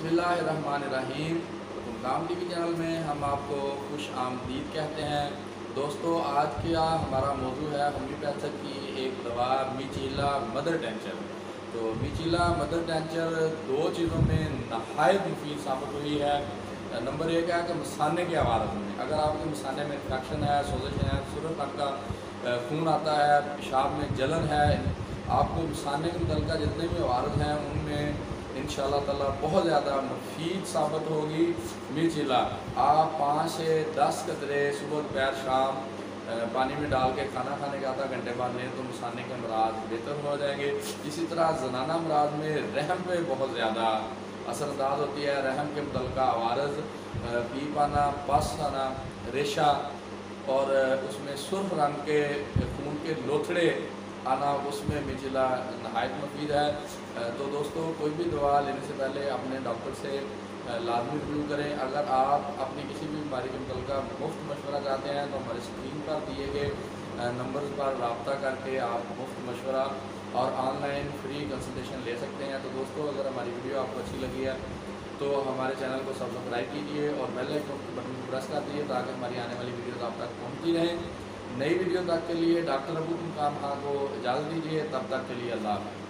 बिस्मिल्लाहिर्रहमानिर्रहीम। गुमनाम T V channel में हम आपको खुश आमदीद कहते हैं। दोस्तों, आज का हमारा मौजू है होम्योपैथिक की एक दवा मीचिला मदर टेंचर। तो मीचिला मदर टेंचर दो चीज़ों में नहायत मुफीद साबित हुई है। नंबर एक है कि मसाने के आवाज़ में, अगर आपके मसाने में इन्फेक्शन है, सोजिश है, सुरख आपका खून आता है, पेशाब में जलन है, आपको मसाने के मुतल्लिक़ जितने भी आवाज़ हैं उनमें इंशाअल्लाह ताला बहुत ज़्यादा मुफीद साबित होगी मीचिला। आप 5 से 10 कतरे सुबह दोपहर शाम पानी में डाल के खाना खाने के आधा घंटे बाद लें तो मसाने के अमराज बेहतर हो जाएंगे। इसी तरह ज़नाना अमराज में रहम पे बहुत ज़्यादा असरअंदाज होती है। रहम के मुतल्लिक़ आवारज़, पी पाना, पस आना, रेशा और उसमें सुर्ख रंग के खून के लोथड़े आना, उसमें मीचिला नहायत मुफीद है। तो दोस्तों, कोई भी दवा लेने से पहले अपने डॉक्टर से लाजमी रिव्यू करें। अगर आप अपनी किसी भी बीमारी के मुतल्लिक़ मुफ्त मशवरा चाहते हैं तो हमारे स्क्रीन पर दिए गए नंबर पर रब्ता करके आप मुफ्त मशवरा और ऑनलाइन फ्री कंसल्टेशन ले सकते हैं। तो दोस्तों, अगर हमारी वीडियो आपको अच्छी लगी है तो हमारे चैनल को सब्सक्राइब कीजिए और बेल आइकन के बटन को प्रेस कर दीजिए ताकि हमारी आने वाली वीडियोज़ आप तक पहुँचती रहें। नई वीडियो तक के लिए डॉक्टर अबू तुम काम खां को इजाज़त दीजिए। तब तक के लिए अल्लाह हाफ़िज़।